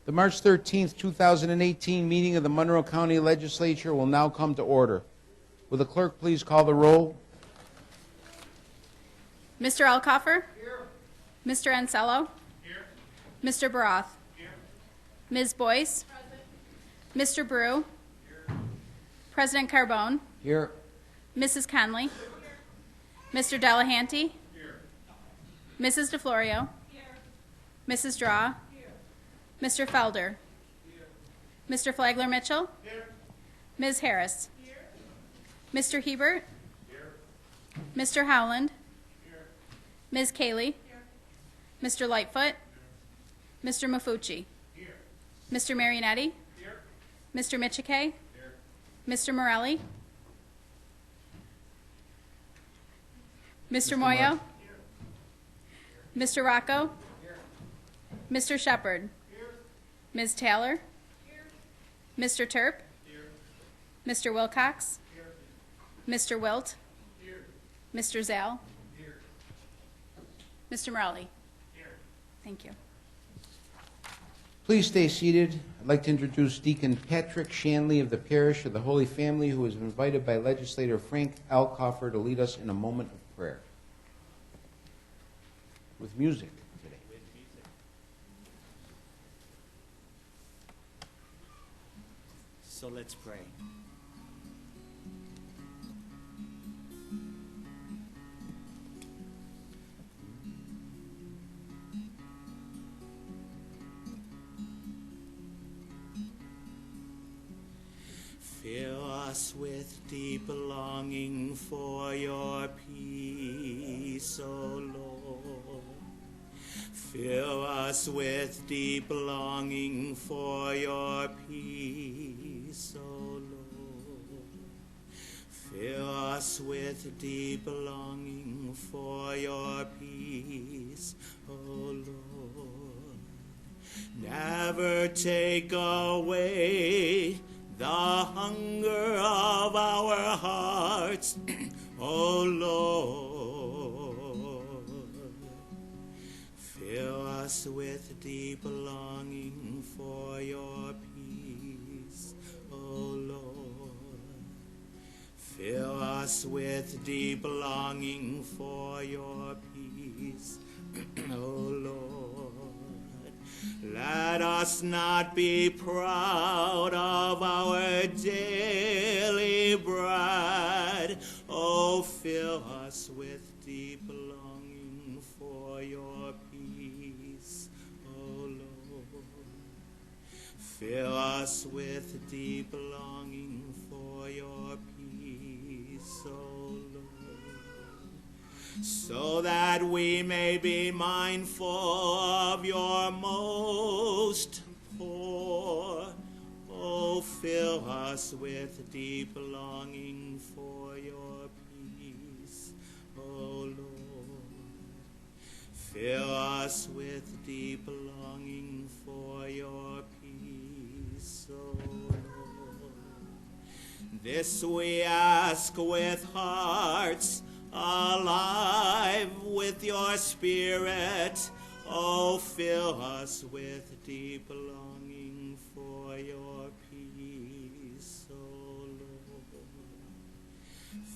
The March 13th, 2018 meeting of the Monroe County Legislature will now come to order. Will the clerk please call the roll? Mr. Elkoffer? Here. Mr. Ansello? Here. Mr. Baroth? Here. Ms. Boyce? Present. Mr. Brew? Here. President Carbone? Here. Mrs. Conley? Here. Mr. Delahanty? Here. Mrs. DeFlorio? Here. Mrs. Draw? Here. Mr. Felder? Here. Mr. Flagler Mitchell? Here. Ms. Harris? Here. Mr. Hebert? Here. Mr. Howland? Here. Ms. Cayley? Here. Mr. Lightfoot? Here. Mr. Mafucci? Here. Mr. Marionetti? Here. Mr. Michike? Here. Mr. Morelli? Mr. Moyo? Here. Mr. Rocco? Here. Mr. Shepard? Here. Ms. Taylor? Here. Mr. Terp? Here. Mr. Wilcox? Here. Mr. Wilt? Here. Mr. Zal? Here. Mr. Morelli? Here. Thank you. Please stay seated. I'd like to introduce Deacon Patrick Shanley of the Parish of the Holy Family, who is invited by Legislator Frank Elkoffer to lead us in a moment of prayer. With music today. So let's pray. Fill us with deep longing for your peace, O Lord. Fill us with deep longing for your peace, O Lord. Fill us with deep longing for your peace, O Lord. Never take away the hunger of our hearts, O Lord. Fill us with deep longing for your peace, O Lord. Fill us with deep longing for your peace, O Lord. Let us not be proud of our daily bread. Oh, fill us with deep longing for your peace, O Lord. Fill us with deep longing for your peace, O Lord, so that we may be mindful of your most poor. Oh, fill us with deep longing for your peace, O Lord. Fill us with deep longing for your peace, O Lord. This we ask with hearts alive with your Spirit. Oh, fill us with deep longing for your peace, O Lord.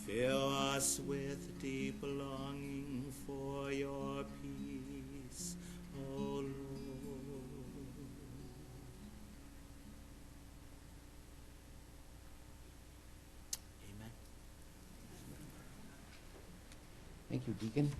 Fill us with deep longing for your peace, O Lord. Amen. Thank you, Deacon.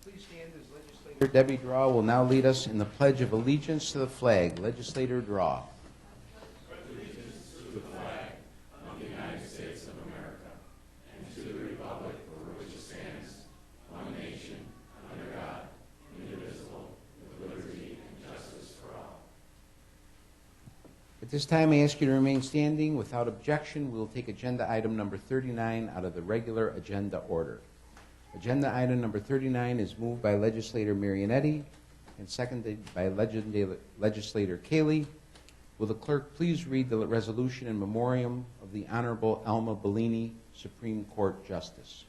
Please stand as Legislator Debbie Draw will now lead us in the Pledge of Allegiance to the flag. Legislator Draw. At this time, I ask you to remain standing. Without objection, we will take agenda item number 39 out of the regular agenda order. Agenda item number 39 is moved by Legislator Marionetti and seconded by Legislator Cayley. Will the clerk please read the resolution in memoriam of the Honorable Alma Bellini, Supreme Court Justice?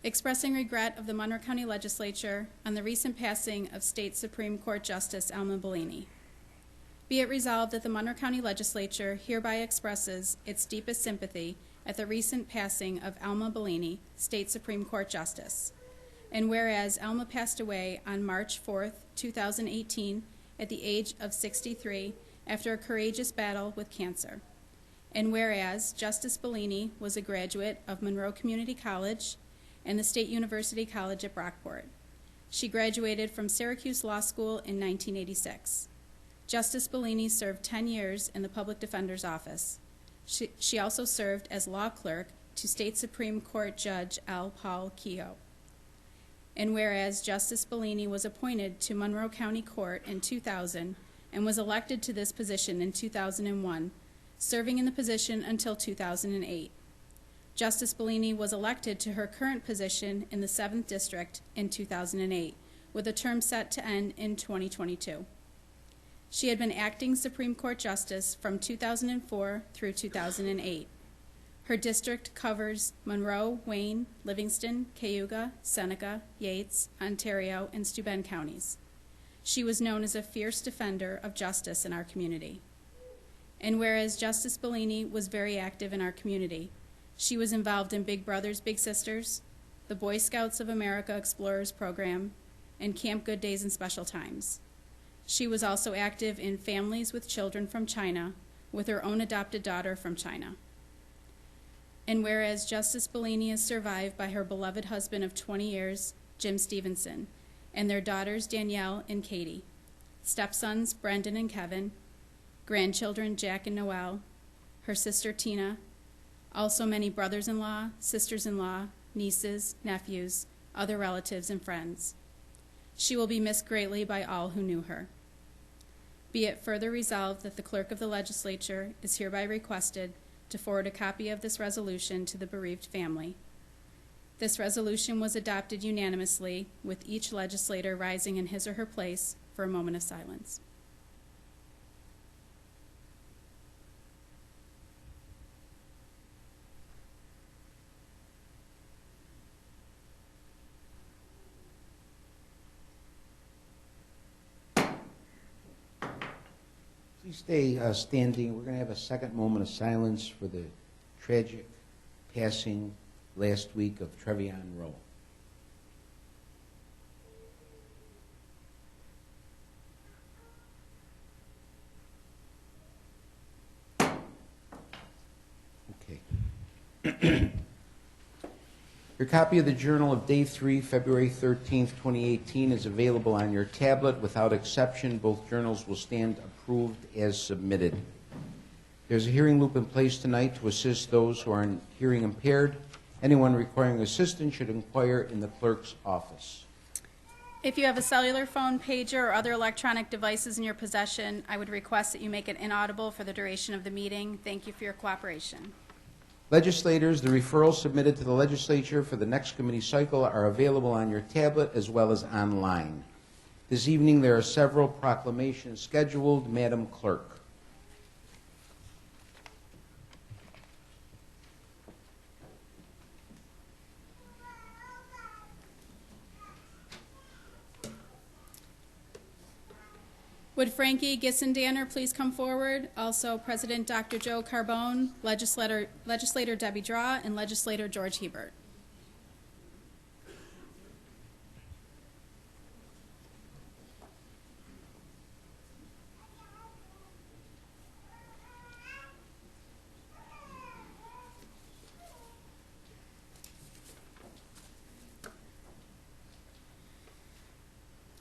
Expressing regret of the Monroe County Legislature on the recent passing of State Supreme Court Justice Alma Bellini. Be it resolved that the Monroe County Legislature hereby expresses its deepest sympathy at the recent passing of Alma Bellini, State Supreme Court Justice. And whereas Alma passed away on March 4th, 2018, at the age of 63, after a courageous battle with cancer. And whereas Justice Bellini was a graduate of Monroe Community College and the State University College at Brockport. She graduated from Syracuse Law School in 1986. Justice Bellini served 10 years in the Public Defender's Office. She also served as law clerk to State Supreme Court Judge L. Paul Kehoe. And whereas Justice Bellini was appointed to Monroe County Court in 2000 and was elected to this position in 2001, serving in the position until 2008. Justice Bellini was elected to her current position in the 7th District in 2008, with a term set to end in 2022. She had been acting Supreme Court Justice from 2004 through 2008. Her district covers Monroe, Wayne, Livingston, Cayuga, Seneca, Yates, Ontario, and Steuben counties. She was known as a fierce defender of justice in our community. And whereas Justice Bellini was very active in our community, she was involved in Big Brothers Big Sisters, the Boy Scouts of America Explorers Program, and Camp Good Days and Special Times. She was also active in Families with Children from China, with her own adopted daughter from China. And whereas Justice Bellini is survived by her beloved husband of 20 years, Jim Stevenson, and their daughters Danielle and Katie, stepsons Brendan and Kevin, grandchildren Jack and Noel, her sister Tina, also many brothers-in-law, sisters-in-law, nieces, nephews, other relatives, and friends. She will be missed greatly by all who knew her. Be it further resolved that the Clerk of the Legislature is hereby requested to forward a copy of this resolution to the bereaved family. This resolution was adopted unanimously, with each legislator rising in his or her place for a moment of silence. Please stay standing. We're going to have a second moment of silence for the tragic passing last week of Trevion Rowe. Okay. Your copy of the Journal of Day 3, February 13th, 2018 is available on your tablet. Without exception, both journals will stand approved as submitted. There's a hearing loop in place tonight to assist those who are hearing impaired. Anyone requiring assistance should inquire in the clerk's office. If you have a cellular phone, pager, or other electronic devices in your possession, I would request that you make it inaudible for the duration of the meeting. Thank you for your cooperation. Legislators, the referrals submitted to the legislature for the next committee cycle are available on your tablet as well as online. This evening there are several proclamations scheduled. Madam Clerk. Would Frankie Gissendanner please come forward? Also, President Dr. Joe Carbone, Legislator Debbie Draw, and Legislator George Hebert.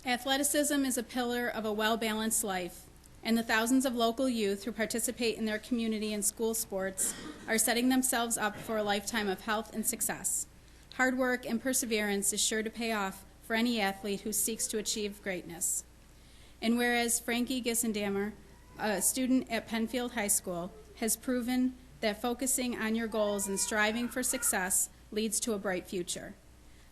Athleticism is a pillar of a well-balanced life, and the thousands of local youth who participate in their community and school sports are setting themselves up for a lifetime of health and success. Hard work and perseverance is sure to pay off for any athlete who seeks to achieve greatness. And whereas Frankie Gissendamer, a student at Penfield High School, has proven that focusing on your goals and striving for success leads to a bright future.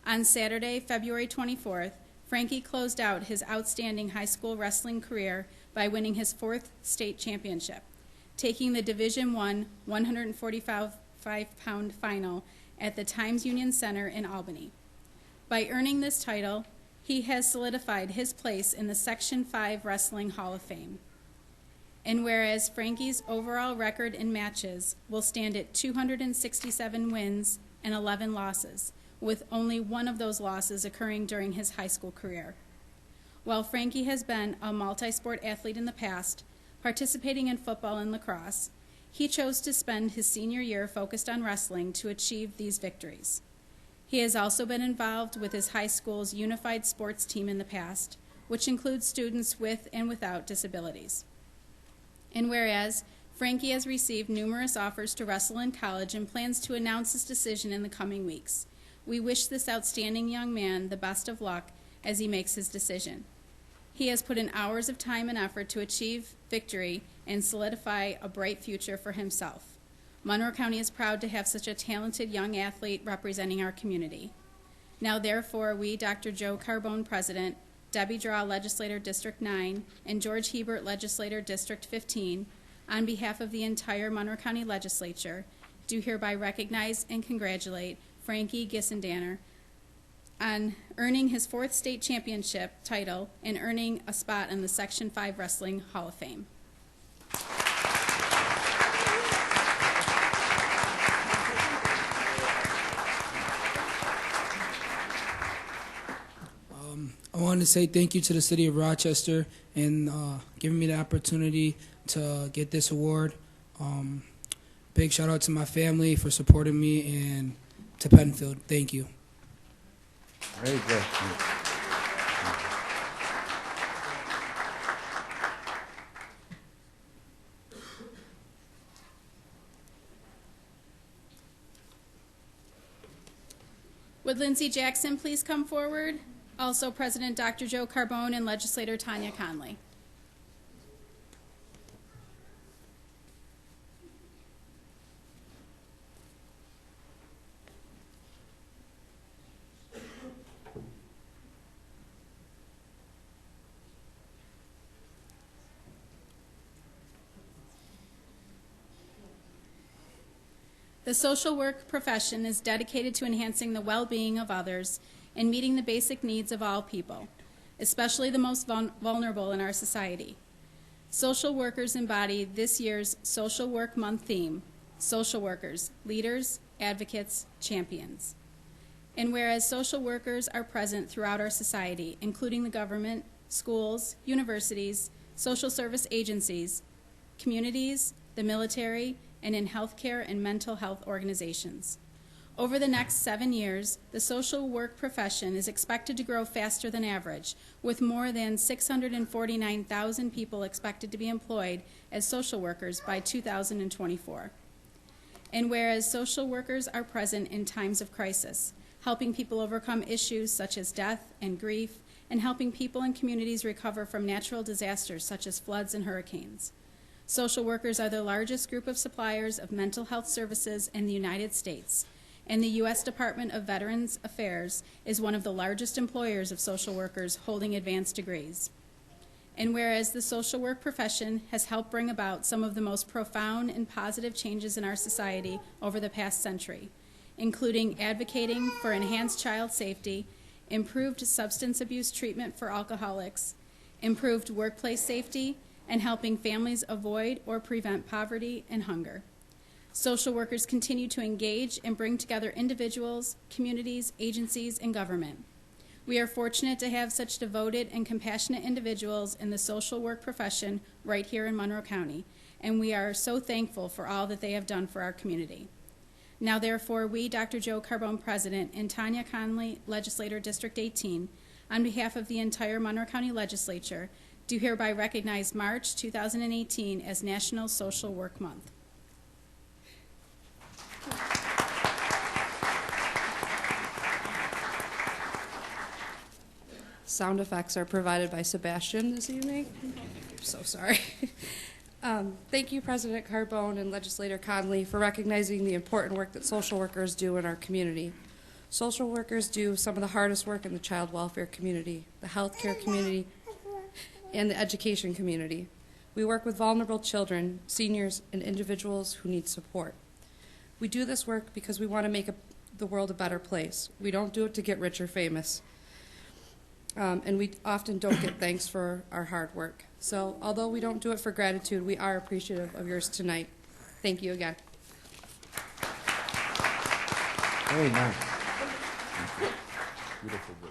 On Saturday, February 24th, Frankie closed out his outstanding high school wrestling career by winning his 4th state championship, taking the Division I 145-pound final at the Times Union Center in Albany. By earning this title, he has solidified his place in the Section 5 Wrestling Hall of Fame. And whereas Frankie's overall record in matches will stand at 267 wins and 11 losses, with only one of those losses occurring during his high school career. While Frankie has been a multi-sport athlete in the past, participating in football and lacrosse, he chose to spend his senior year focused on wrestling to achieve these victories. He has also been involved with his high school's unified sports team in the past, which includes students with and without disabilities. And whereas Frankie has received numerous offers to wrestle in college and plans to announce his decision in the coming weeks, we wish this outstanding young man the best of luck as he makes his decision. He has put in hours of time and effort to achieve victory and solidify a bright future for himself. Monroe County is proud to have such a talented young athlete representing our community. Now, therefore, we, Dr. Joe Carbone, President, Debbie Draw, Legislator District 9, and George Hebert, Legislator District 15, on behalf of the entire Monroe County Legislature, do hereby recognize and congratulate Frankie Gissendanner on earning his 4th state championship title and earning a spot in the Section 5 Wrestling Hall of Fame. I wanted to say thank you to the City of Rochester and giving me the opportunity to get this award. Big shout out to my family for supporting me and to Penfield. Thank you. Very good. Would Lindsey Jackson please come forward? Also President Dr. Joe Carbone and Legislator Tanya Conley. The social work profession is dedicated to enhancing the well-being of others and meeting the basic needs of all people, especially the most vulnerable in our society. Social workers embody this year's Social Work Month theme, social workers, leaders, advocates, champions. And whereas social workers are present throughout our society, including the government, schools, universities, social service agencies, communities, the military, and in healthcare and mental health organizations. Over the next 7 years, the social work profession is expected to grow faster than average, with more than 649,000 people expected to be employed as social workers by 2024. And whereas social workers are present in times of crisis, helping people overcome issues such as death and grief, and helping people and communities recover from natural disasters such as floods and hurricanes. Social workers are the largest group of suppliers of mental health services in the United States, and the U.S. Department of Veterans Affairs is one of the largest employers of social workers holding advanced degrees. And whereas the social work profession has helped bring about some of the most profound and positive changes in our society over the past century, including advocating for enhanced child safety, improved substance abuse treatment for alcoholics, improved workplace safety, and helping families avoid or prevent poverty and hunger. Social workers continue to engage and bring together individuals, communities, agencies, and government. We are fortunate to have such devoted and compassionate individuals in the social work profession right here in Monroe County, and we are so thankful for all that they have done for our community. Now, therefore, we, Dr. Joe Carbone, President, and Tanya Conley, Legislator, District 18, on behalf of the entire Monroe County Legislature, do hereby recognize March 2018 as National Social Work Month. Sound effects are provided by Sebastian this evening. So sorry. Thank you, President Carbone and Legislator Conley, for recognizing the important work that social workers do in our community. Social workers do some of the hardest work in the child welfare community, the healthcare community, and the education community. We work with vulnerable children, seniors, and individuals who need support. We do this work because we want to make the world a better place. We don't do it to get rich or famous. And we often don't get thanks for our hard work. So although we don't do it for gratitude, we are appreciative of yours tonight. Thank you again. Very nice. Thank you. Beautiful work.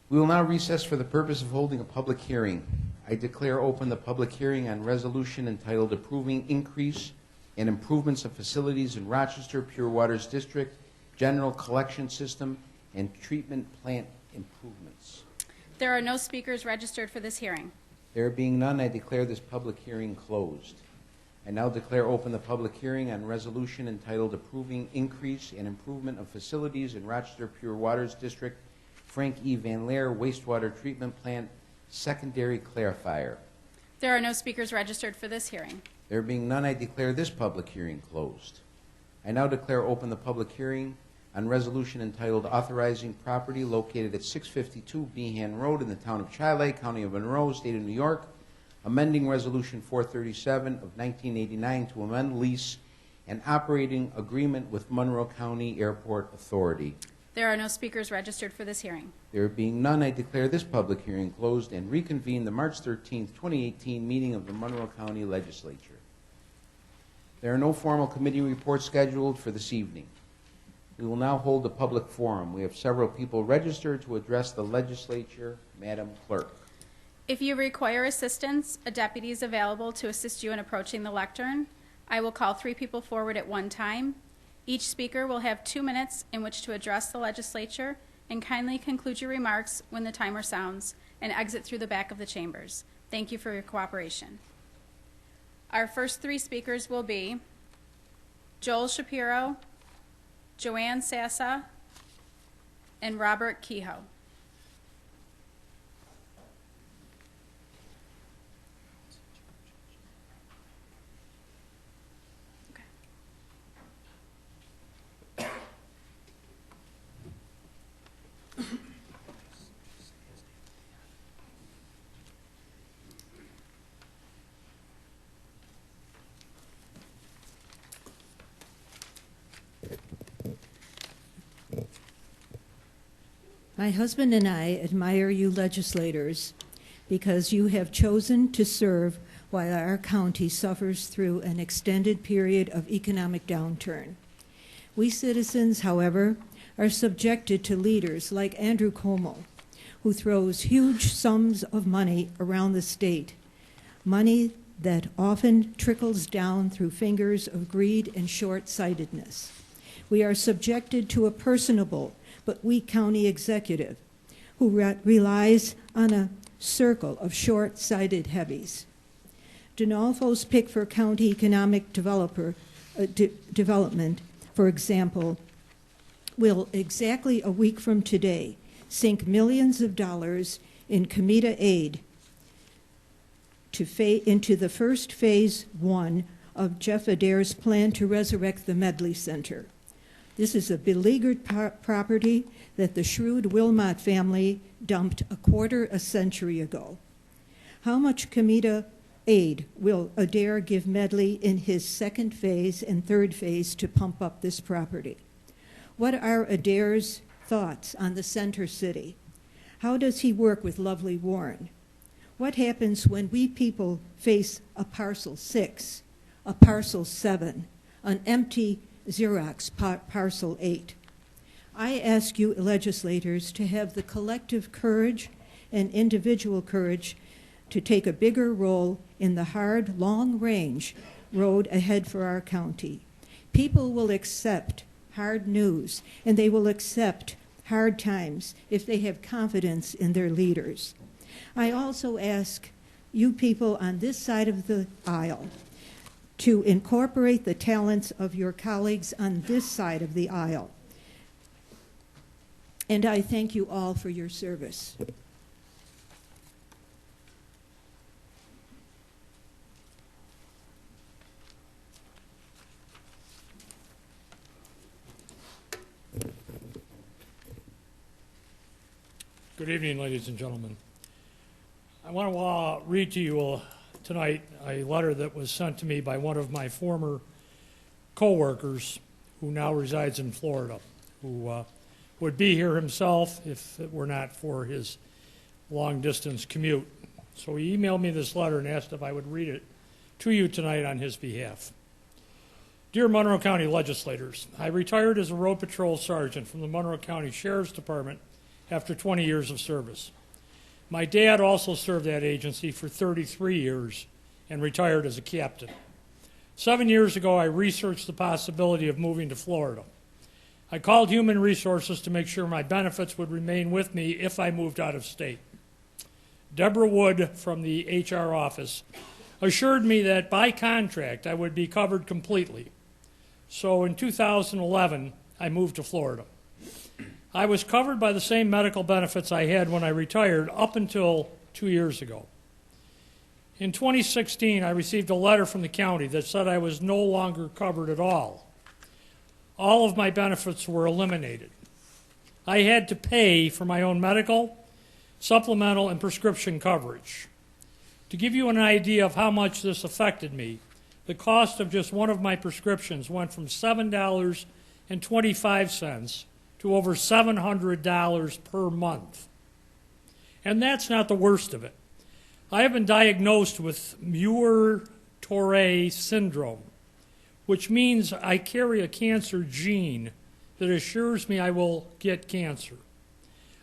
We will now recess for the purpose of holding a public hearing. I declare open the public hearing on resolution entitled Approving Increase and Improvements of Facilities in Rochester Pure Waters District, General Collection System, and Treatment Plant Improvements. There are no speakers registered for this hearing. There being none, I declare this public hearing closed. I now declare open the public hearing on resolution entitled Approving Increase and Improvement of Facilities in Rochester Pure Waters District, Frank E. Van Laer Wastewater Treatment Plant, Secondary Clarifier. There are no speakers registered for this hearing. There being none, I declare this public hearing closed. I now declare open the public hearing on resolution entitled Authorizing Property Located at 652 Behan Road in the town of Chile, county of Monroe, state of New York, amending Resolution 437 of 1989 to amend lease and operating agreement with Monroe County Airport Authority. There are no speakers registered for this hearing. There being none, I declare this public hearing closed and reconvene the March 13th, 2018 meeting of the Monroe County Legislature. There are no formal committee reports scheduled for this evening. We will now hold a public forum. We have several people registered to address the legislature. Madam Clerk. If you require assistance, a deputy is available to assist you in approaching the lectern. I will call 3 people forward at one time. Each speaker will have 2 minutes in which to address the legislature, and kindly conclude your remarks when the timer sounds and exit through the back of the chambers. Thank you for your cooperation. Our first 3 speakers will be Joel Shapiro, Joanne Sassa, and Robert Kehoe. My husband and I admire you legislators because you have chosen to serve while our county suffers through an extended period of economic downturn. We citizens, however, are subjected to leaders like Andrew Cuomo, who throws huge sums of money around the state, money that often trickles down through fingers of greed and short-sightedness. We are subjected to a personable but weak county executive who relies on a circle of short-sighted heavies. Donalfo's Pickford County Economic Development, for example, will exactly a week from today sink millions of dollars in comita aid into the first phase 1 of Jeff Adair's plan to resurrect the Medley Center. This is a beleaguered property that the shrewd Wilmot family dumped a quarter a century ago. How much comita aid will Adair give Medley in his second phase and third phase to pump up this property? What are Adair's thoughts on the center city? How does he work with lovely Warren? What happens when we people face a parcel 6, a parcel 7, an empty Xerox parcel 8? I ask you legislators to have the collective courage and individual courage to take a bigger role in the hard, long-range road ahead for our county. People will accept hard news, and they will accept hard times if they have confidence in their leaders. I also ask you people on this side of the aisle to incorporate the talents of your colleagues on this side of the aisle. And I thank you all for your service. Good evening, ladies and gentlemen. I want to read to you tonight a letter that was sent to me by one of my former co-workers who now resides in Florida, who would be here himself if it were not for his long-distance commute. So he emailed me this letter and asked if I would read it to you tonight on his behalf. Dear Monroe County legislators, I retired as a road patrol sergeant from the Monroe County Sheriff's Department after 20 years of service. My dad also served that agency for 33 years and retired as a captain. 7 years ago, I researched the possibility of moving to Florida. I called Human Resources to make sure my benefits would remain with me if I moved out of state. Deborah Wood from the HR office assured me that by contract I would be covered completely. So in 2011, I moved to Florida. I was covered by the same medical benefits I had when I retired up until 2 years ago. In 2016, I received a letter from the county that said I was no longer covered at all. All of my benefits were eliminated. I had to pay for my own medical, supplemental, and prescription coverage. To give you an idea of how much this affected me, the cost of just one of my prescriptions went from $7.25 to over $700 per month. And that's not the worst of it. I have been diagnosed with Muir-Torre syndrome, which means I carry a cancer gene that assures me I will get cancer.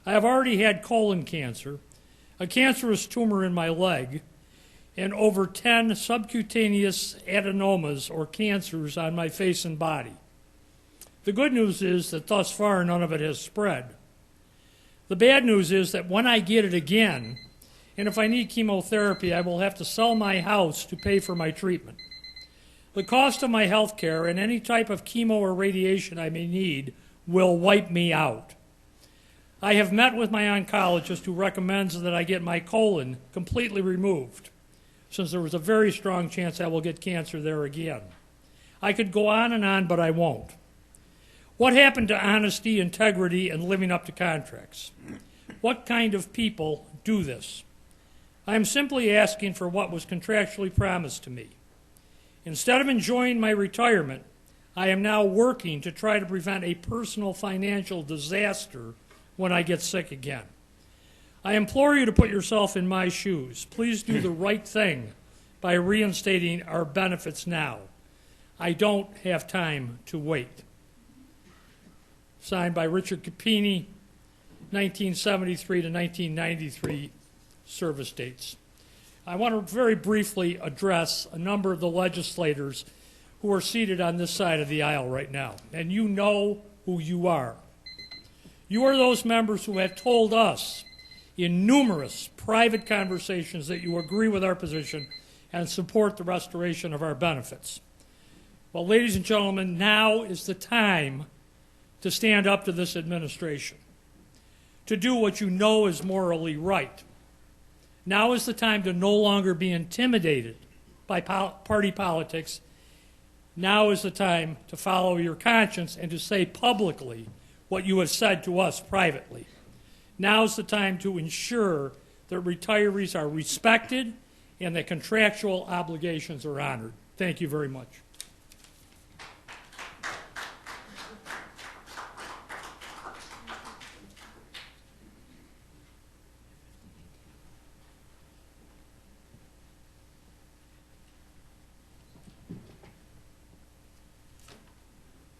I have already had colon cancer, a cancerous tumor in my leg, and over 10 subcutaneous adenomas or cancers on my face and body. The good news is that thus far none of it has spread. The bad news is that when I get it again, and if I need chemotherapy, I will have to sell my house to pay for my treatment. The cost of my health care and any type of chemo or radiation I may need will wipe me out. I have met with my oncologist who recommends that I get my colon completely removed, since there was a very strong chance I will get cancer there again. I could go on, but I won't. What happened to honesty, integrity, and living up to contracts? What kind of people do this? I am simply asking for what was contractually promised to me. Instead of enjoying my retirement, I am now working to try to prevent a personal financial disaster when I get sick again. I implore you to put yourself in my shoes. Please do the right thing by reinstating our benefits now. I don't have time to wait. Signed by Richard Capini, 1973 to 1993 service dates. I want to very briefly address a number of the legislators who are seated on this side of the aisle right now, and you know who you are. You are those members who have told us in numerous private conversations that you agree with our position and support the restoration of our benefits. Well, ladies and gentlemen, now is the time to stand up to this administration, to do what you know is morally right. Now is the time to no longer be intimidated by party politics. Now is the time to follow your conscience and to say publicly what you have said to us privately. Now is the time to ensure that retirees are respected and that contractual obligations are honored. Thank you very much.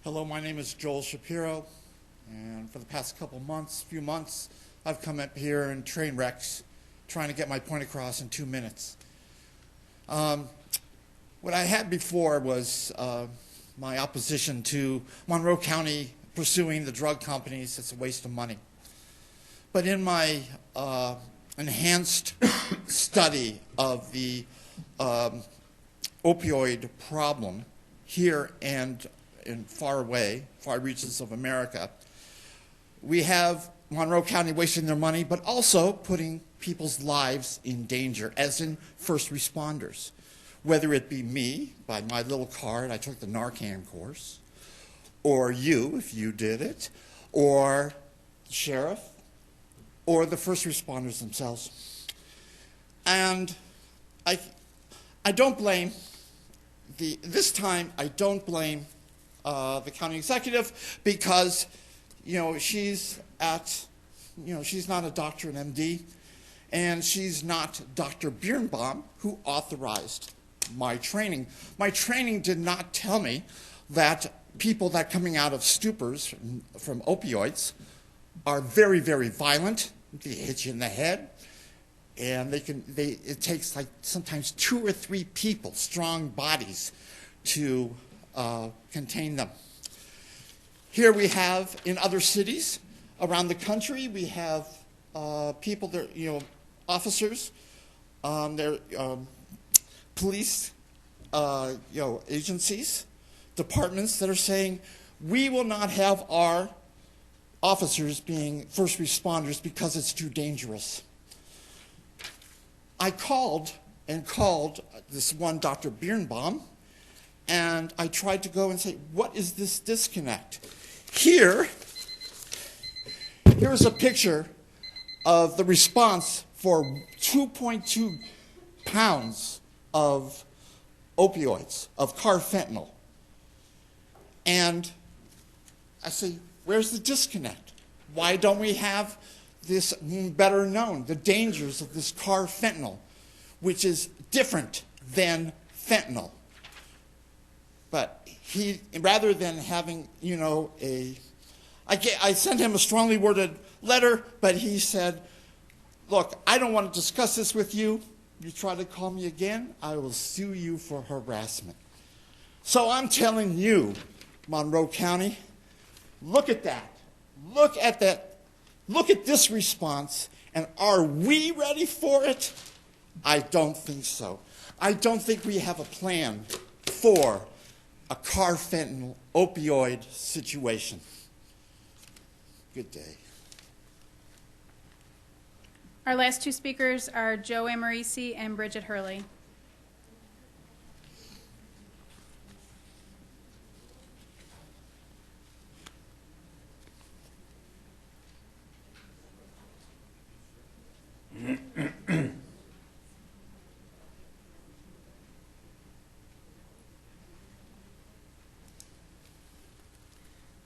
Hello, my name is Joel Shapiro, and for the past few months, I've come up here in train wrecks trying to get my point across in 2 minutes. What I had before was my opposition to Monroe County pursuing the drug companies. It's a waste of money. But in my enhanced study of the opioid problem here and in far reaches of America. We have Monroe County wasting their money, but also putting people's lives in danger, as in first responders. Whether it be me, by my little card, I took the Narcan course, or you, if you did it, or the sheriff, or the first responders themselves. And I don't blame this time I don't blame the county executive, because she's not a doctor, an MD, and she's not Dr. Birnbaum, who authorized my training. My training did not tell me that people that coming out of stupors from opioids are very, very violent. They hit you in the head, and it takes like sometimes 2 or 3 people, strong bodies, to contain them. Here we have, in other cities around the country, we have people that, officers, their police, agencies, departments that are saying, we will not have our officers being first responders because it's too dangerous. I called this one Dr. Birnbaum, and I tried to go and say, what is this disconnect? Here's a picture of the response for 2.2 pounds of opioids, of carfentanil. And I say, where's the disconnect? Why don't we have this better known, the dangers of this carfentanil, which is different than fentanyl? But he, rather than having, I sent him a strongly worded letter, but he said, look, I don't want to discuss this with you. You try to call me again, I will sue you for harassment. So I'm telling you, Monroe County, look at that. Look at that. Look at this response, and are we ready for it? I don't think so. I don't think we have a plan for a carfentanil opioid situation. Good day. Our last 2 speakers are Joe Amorisi and Bridget Hurley.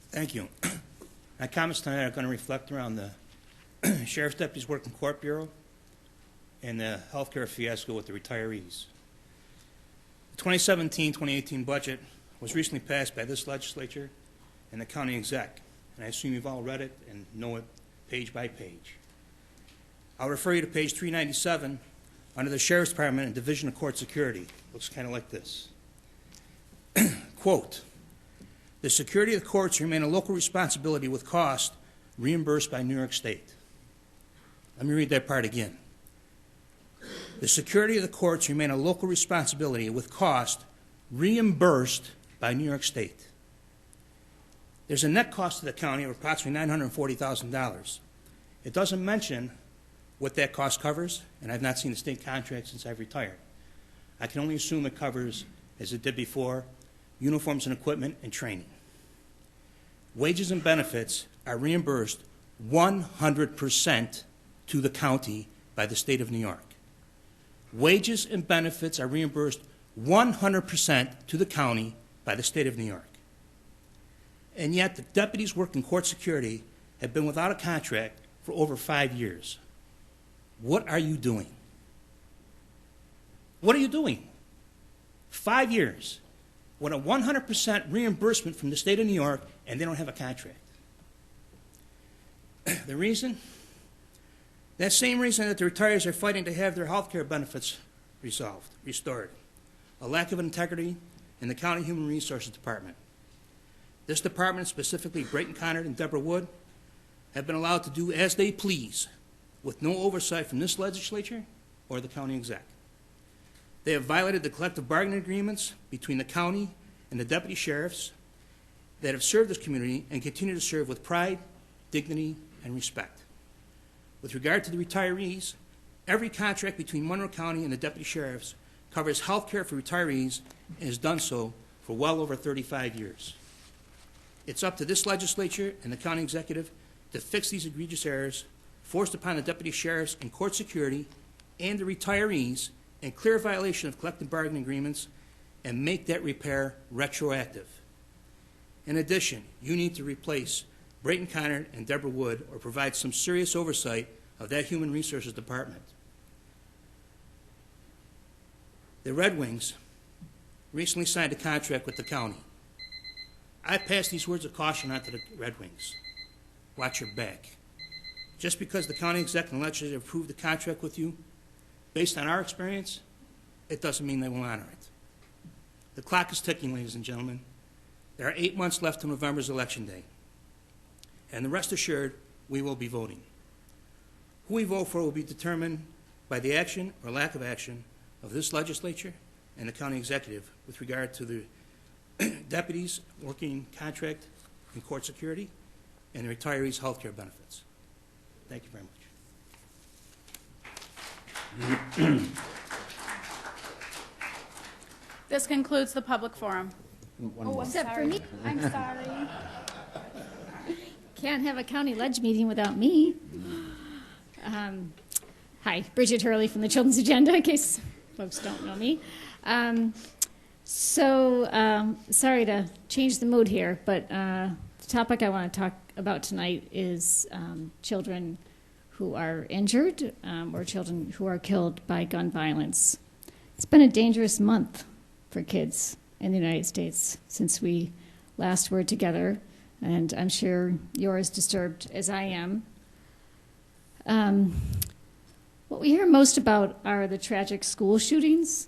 Thank you. My comments tonight are going to reflect around the Sheriff's Deputies Working Court Bureau and the healthcare fiasco with the retirees. The 2017-2018 budget was recently passed by this legislature and the county exec, and I assume you've all read it and know it page by page. I'll refer you to page 397 under the Sheriff's Department and Division of Court Security. Looks kind of like this. Quote, the security of the courts remain a local responsibility with cost reimbursed by New York State. Let me read that part again. The security of the courts remain a local responsibility with cost reimbursed by New York State. There's a net cost to the county of approximately $940,000. It doesn't mention what that cost covers, and I've not seen a state contract since I've retired. I can only assume it covers, as it did before, uniforms and equipment and training. Wages and benefits are reimbursed 100% to the county by the state of New York. Wages and benefits are reimbursed 100% to the county by the state of New York. And yet the deputies working court security have been without a contract for over 5 years. What are you doing? What are you doing? 5 years. With a 100% reimbursement from the state of New York, and they don't have a contract. The reason? That same reason that the retirees are fighting to have their health care benefits restored. A lack of integrity in the County Human Resources Department. This department, specifically Brayton Conard and Deborah Wood, have been allowed to do as they please with no oversight from this legislature or the county exec. They have violated the collective bargaining agreements between the county and the deputy sheriffs that have served this community and continue to serve with pride, dignity, and respect. With regard to the retirees, every contract between Monroe County and the deputy sheriffs covers health care for retirees and has done so for well over 35 years. It's up to this legislature and the county executive to fix these egregious errors forced upon the deputy sheriffs and court security and the retirees in clear violation of collective bargaining agreements and make that repair retroactive. In addition, you need to replace Brayton Connard and Deborah Wood or provide some serious oversight of that Human Resources Department. The Red Wings recently signed a contract with the county. I pass these words of caution on to the Red Wings. Watch your back. Just because the county executive and legislature approved the contract with you, based on our experience, it doesn't mean they will honor it. The clock is ticking, ladies and gentlemen. There are 8 months left to November's election day. And rest assured, we will be voting. Who we vote for will be determined by the action or lack of action of this legislature and the county executive with regard to the deputies working contract in court security and the retirees' health care benefits. Thank you very much. This concludes the public forum. Except for me. I'm sorry. Can't have a county ledge meeting without me. Hi, Bridget Hurley from the Children's Agenda, in case folks don't know me. Sorry to change the mood here, but the topic I want to talk about tonight is children who are injured or children who are killed by gun violence. It's been a dangerous month for kids in the United States since we last were together, and I'm sure you're as disturbed as I am. What we hear most about are the tragic school shootings,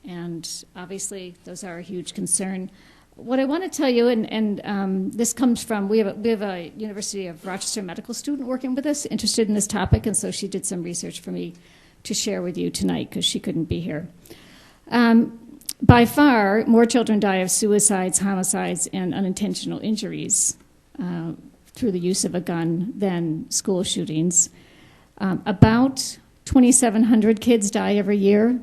and obviously those are a huge concern. What I want to tell you, and this comes from, we have a University of Rochester medical student working with us, interested in this topic, and so she did some research for me to share with you tonight because she couldn't be here. By far, more children die of suicides, homicides, and unintentional injuries through the use of a gun than school shootings. About 2,700 kids die every year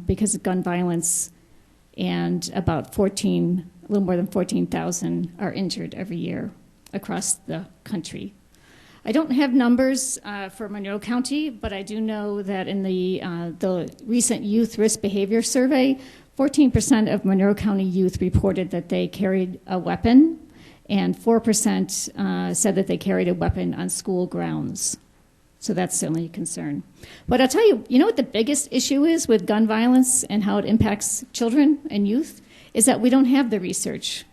because of gun violence, and about a little more than 14,000 are injured every year across the country. I don't have numbers for Monroe County, but I do know that in the recent Youth Risk Behavior Survey, 14% of Monroe County youth reported that they carried a weapon, and 4% said that they carried a weapon on school grounds. So that's certainly a concern. But I'll tell you, you know what the biggest issue is with gun violence and how it impacts children and youth? Is that we don't have the research.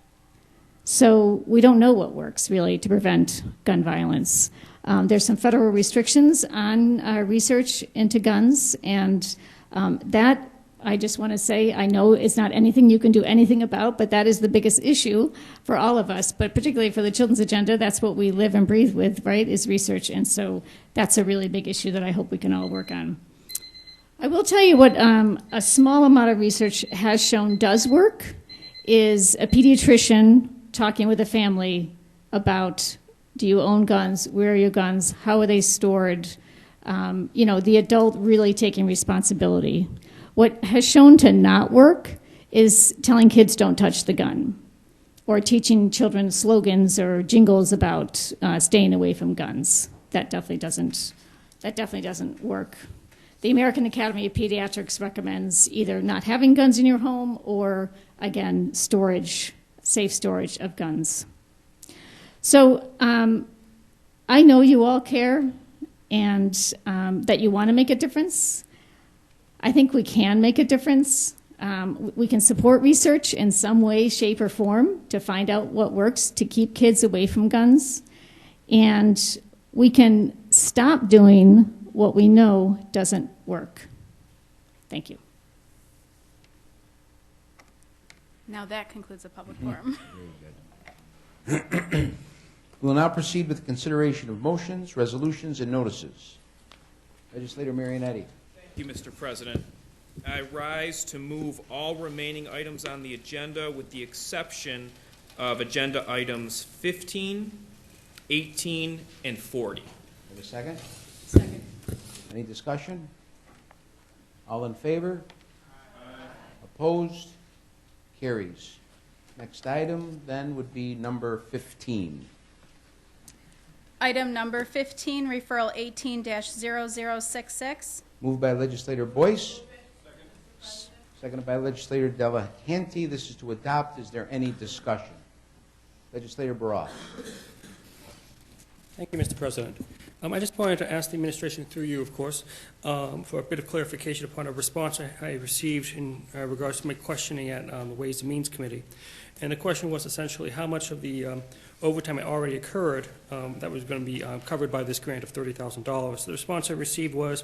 So we don't know what works, really, to prevent gun violence. There's some federal restrictions on research into guns, and that, I just want to say, I know it's not anything you can do anything about, but that is the biggest issue for all of us, but particularly for the Children's Agenda. That's what we live and breathe with, right, is research, and so that's a really big issue that I hope we can all work on. I will tell you what a small amount of research has shown does work is a pediatrician talking with a family about, do you own guns, where are your guns, how are they stored, the adult really taking responsibility. What has shown to not work is telling kids don't touch the gun, or teaching children slogans or jingles about staying away from guns. That definitely doesn't work. The American Academy of Pediatrics recommends either not having guns in your home or, again, safe storage of guns. So I know you all care and that you want to make a difference. I think we can make a difference. We can support research in some way, shape, or form to find out what works to keep kids away from guns. And we can stop doing what we know doesn't work. Thank you. Now that concludes the public forum. Very good. We will now proceed with the consideration of motions, resolutions, and notices. Legislator Marionetti. Thank you, Mr. President. I rise to move all remaining items on the agenda with the exception of agenda items 15, 18, and 40. Have a second? Second. Any discussion? All in favor? Opposed? Carries. Next item then would be number 15. Item number 15, referral 18-0066. Moved by legislator Boyce. Seconded by legislator Delahanty. This is to adopt. Is there any discussion? Legislator Baroff. Thank you, Mr. President. I just wanted to ask the administration, through you, of course, for a bit of clarification upon a response I received in regards to my questioning at the Ways and Means Committee. And the question was essentially how much of the overtime had already occurred that was going to be covered by this grant of $30,000. The response I received was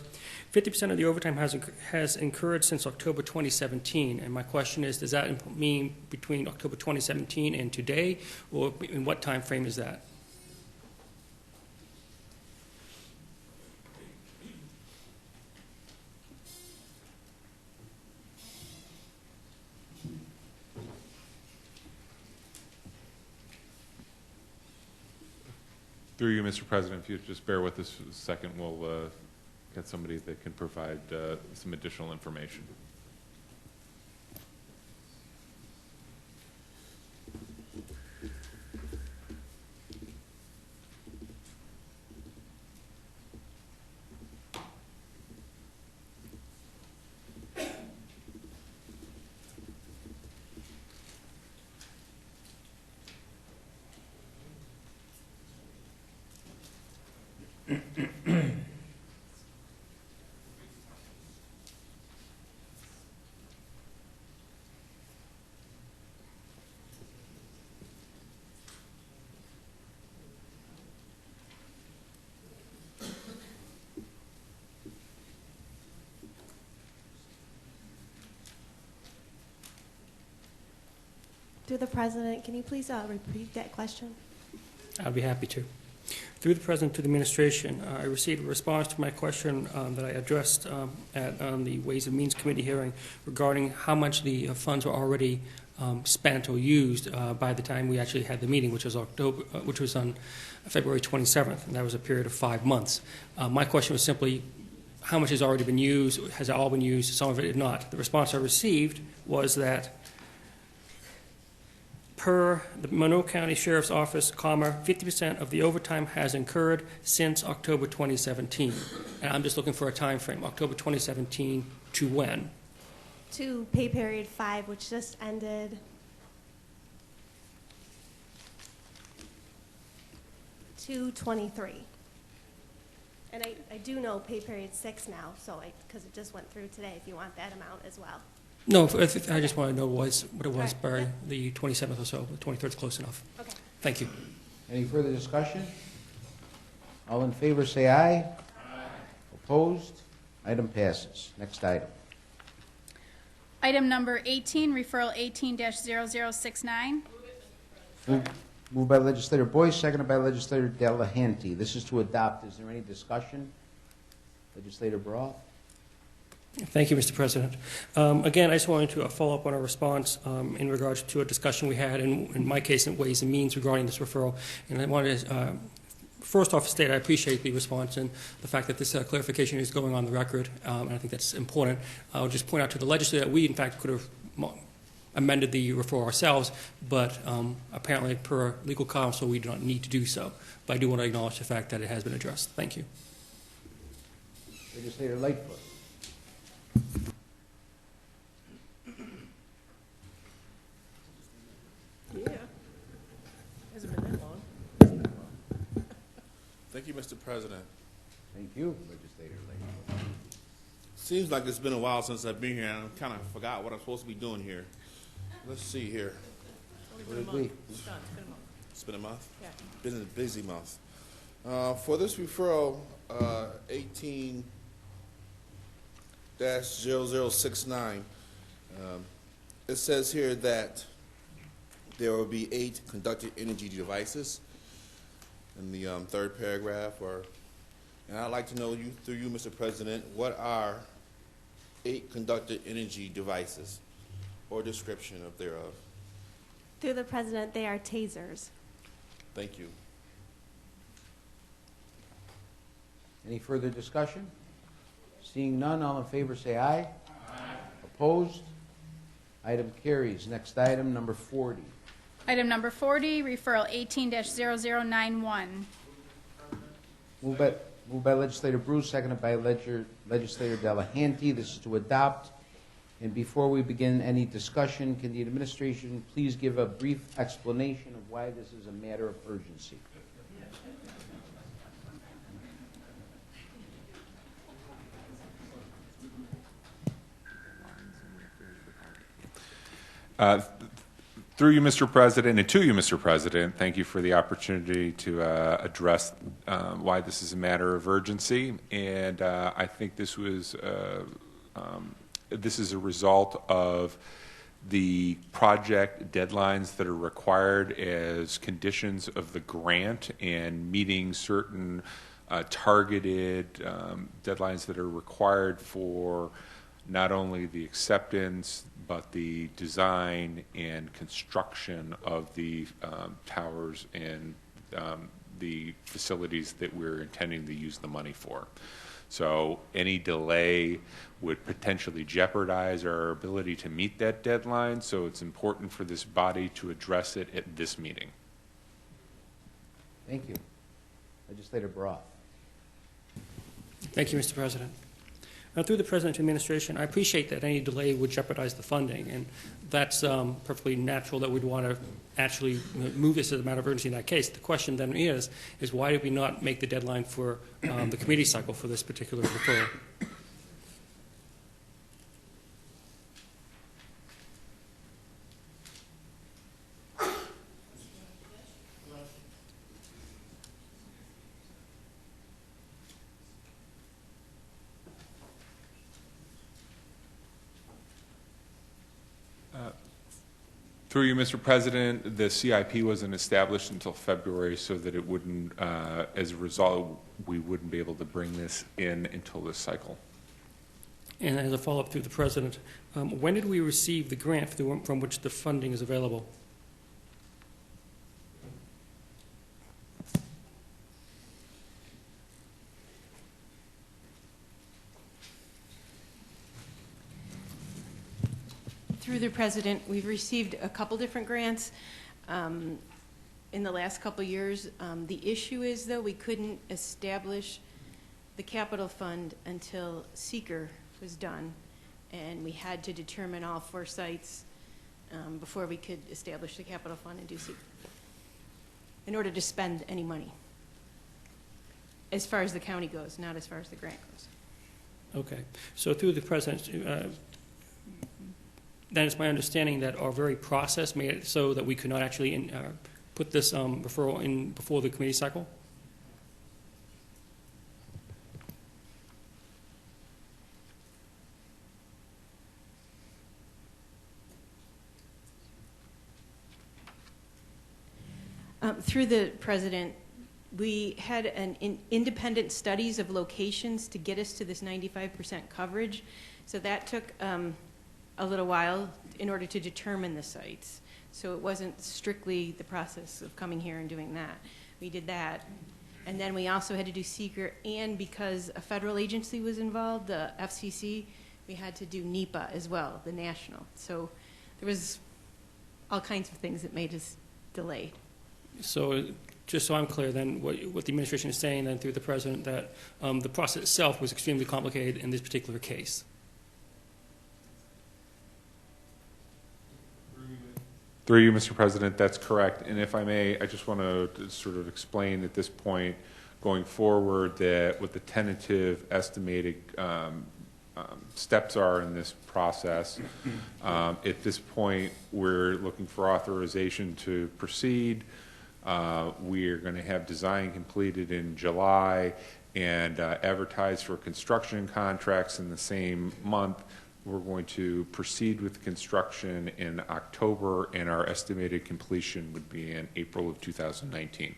50% of the overtime has incurred since October 2017. And my question is, does that mean between October 2017 and today, or in what time frame is that? Through you, Mr. President, if you just bear with us a second, we'll get somebody that can provide some additional information. Through the President, can you please repeat that question? I'd be happy to. Through the President to the Administration, I received a response to my question that I addressed at the Ways and Means Committee hearing regarding how much the funds were already spent or used by the time we actually had the meeting, which was on February 27th, and that was a period of 5 months. My question was simply, how much has already been used? Has it all been used? Some of it did not. The response I received was that per the Monroe County Sheriff's Office, 50% of the overtime has incurred since October 2017. And I'm just looking for a time frame, October 2017 to when? To pay period 5, which just ended (2/23). And I do know pay period 6 now, so because it just went through today, if you want that amount as well. No, I just want to know what it was Right, by yeah. the 27th or so. The 23rd is close enough. Okay. Thank you. Any further discussion? All in favor say aye. Aye. Opposed? Item passes. Next item. Item number 18, referral 18-0069. Moved by legislator Boyce, seconded by legislator Delahanty. This is to adopt. Is there any discussion? Legislator Baroff. Thank you, Mr. President. Again, I just wanted to follow up on a response in regards to a discussion we had, in my case, in Ways and Means regarding this referral. And I wanted to, first off, state I appreciate the response and the fact that this clarification is going on the record, and I think that's important. I'll just point out to the legislature that we, in fact, could have amended the referral ourselves, but apparently, per legal counsel, we do not need to do so. But I do want to acknowledge the fact that it has been addressed. Thank you. Legislator Lightfoot. Yeah. Hasn't been that long. Thank you, Mr. President. Thank you, Legislator Lightfoot. Seems like it's been a while since I've been here, and I kind of forgot what I'm supposed to be doing here. Let's see here. It's only been a month. It's done. It's been a month. It's been a month? Yeah. Been a busy month. For this referral, 18-0069, it says here that there will be 8 conducted energy devices in the third paragraph. And I'd like to know, through you, Mr. President, what are 8 conducted energy devices or description of thereof. Through the President, they are tasers. Thank you. Any further discussion? Seeing none, all in favor say aye. Aye. Opposed? Item carries. Next item, number 40. Item number 40, referral 18-0091. Moved by Legislator Bruce, seconded by Legislator Delahanty. This is to adopt. And before we begin any discussion, can the administration please give a brief explanation of why this is a matter of urgency? Through you, Mr. President, and to you, Mr. President, thank you for the opportunity to address why this is a matter of urgency. And I think this is a result of the project deadlines that are required as conditions of the grant and meeting certain targeted deadlines that are required for not only the acceptance, but the design and construction of the towers and the facilities that we're intending to use the money for. So any delay would potentially jeopardize our ability to meet that deadline, so it's important for this body to address it at this meeting. Thank you. Legislator Broth. Thank you, Mr. President. Through the President to administration, I appreciate that any delay would jeopardize the funding, and that's perfectly natural that we'd want to actually move this as a matter of urgency in that case. The question then is why did we not make the deadline for the committee cycle for this particular referral? Through you, Mr. President, the CIP wasn't established until February, so that it wouldn't, as a result, we wouldn't be able to bring this in until this cycle. And as a follow-up through the President, when did we receive the grant from which the funding is available? Through the President, we've received a couple different grants in the last couple years. The issue is, though, we couldn't establish the capital fund until seeker was done, and we had to determine all 4 sites before we could establish the capital fund and do seeker in order to spend any money, as far as the county goes, not as far as the grant goes. Okay. So through the President, then it's my understanding that our very process made it so that we could not actually put this referral in before the committee cycle? Through the President, we had independent studies of locations to get us to this 95% coverage. So that took a little while in order to determine the sites. So it wasn't strictly the process of coming here and doing that. We did that. And then we also had to do seeker, and because a federal agency was involved, the FCC, we had to do NEPA as well, the national. So there was all kinds of things that made us delayed. So just so I'm clear then, what the administration is saying then through the President, that the process itself was extremely complicated in this particular case. Through you, Mr. President, that's correct. And if I may, I just want to sort of explain at this point, going forward, that what the tentative estimated steps are in this process. At this point, we're looking for authorization to proceed. We are going to have design completed in July and advertise for construction contracts in the same month. We're going to proceed with construction in October, and our estimated completion would be in April of 2019.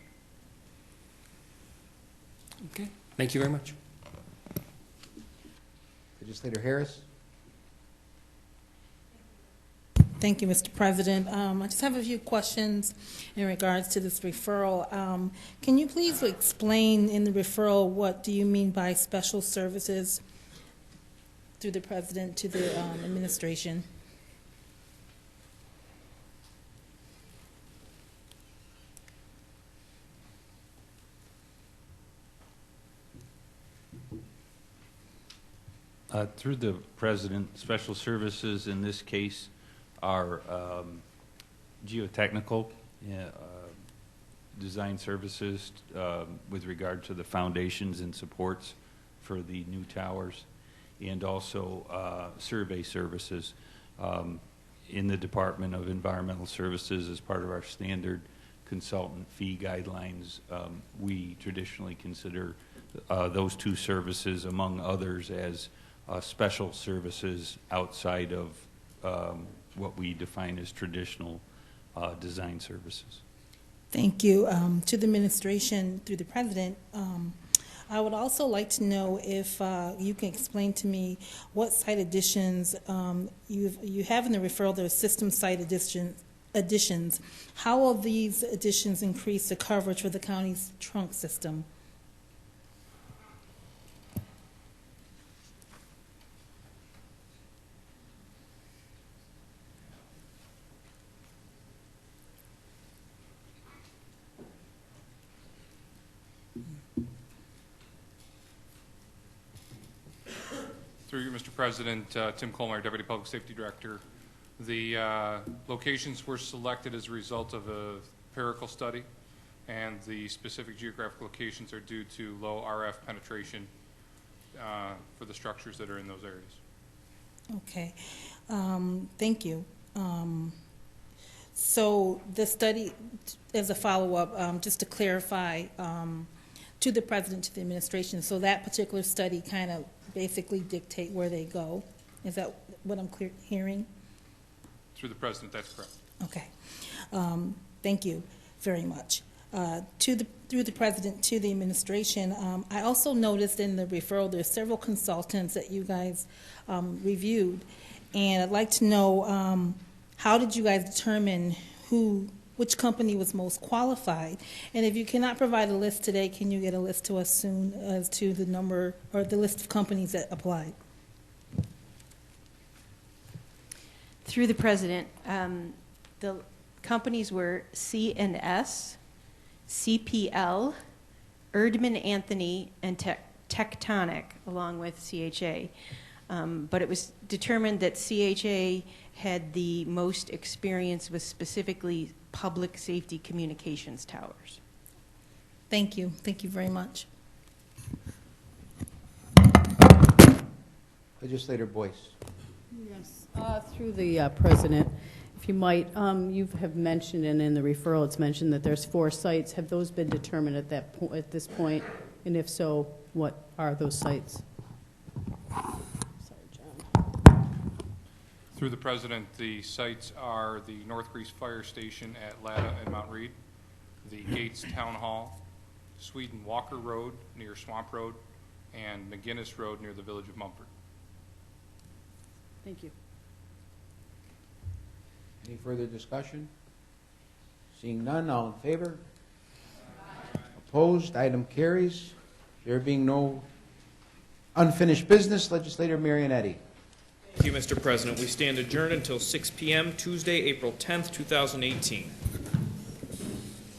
Okay. Thank you very much. Legislator Harris. Thank you, Mr. President. I just have a few questions in regards to this referral. Can you please explain in the referral what do you mean by special services through the President to the administration? Through the President, special services in this case are geotechnical design services with regard to the foundations and supports for the new towers, and also survey services in the Department of Environmental Services as part of our standard consultant fee guidelines. We traditionally consider those two services, among others, as special services outside of what we define as traditional design services. Thank you. To the administration, through the President, I would also like to know if you can explain to me what site additions you have in the referral. There are system site additions. How will these additions increase the coverage for the county's trunk system? Through you, Mr. President, Tim Colmeyer, Deputy Public Safety Director. The locations were selected as a result of a empirical study, and the specific geographic locations are due to low RF penetration for the structures that are in those areas. Okay, thank you. So the study, as a follow-up, just to clarify, to the President, to the administration, so that particular study kind of basically dictate where they go. Is that what I'm hearing? Through the President, that's correct. Okay. Thank you very much. Through the President, to the administration, I also noticed in the referral there's several consultants that you guys reviewed, and I'd like to know how did you guys determine which company was most qualified? And if you cannot provide a list today, can you get a list to us soon as to the number or the list of companies that applied? Through the President, the companies were C&S, CPL, Erdman Anthony, and Tectonic, along with CHA. But it was determined that CHA had the most experience with specifically public safety communications towers. Thank you. Thank you very much. Legislator Boyce. Yes, through the President, if you might, you have mentioned, and in the referral it's mentioned that there's 4 sites. Have those been determined at this point? And if so, what are those sites? Through the President, the sites are the North Grease Fire Station at Latta and Mount Reed, the Gates Town Hall, Sweden Walker Road near Swamp Road, and McGinnis Road near the village of Mumford. Thank you. Any further discussion? Seeing none, all in favor? Opposed? Item carries. There being no unfinished business, Legislator Marionetti. Thank you, Mr. President. We stand adjourned until 6 p.m. Tuesday, April 10th, 2018.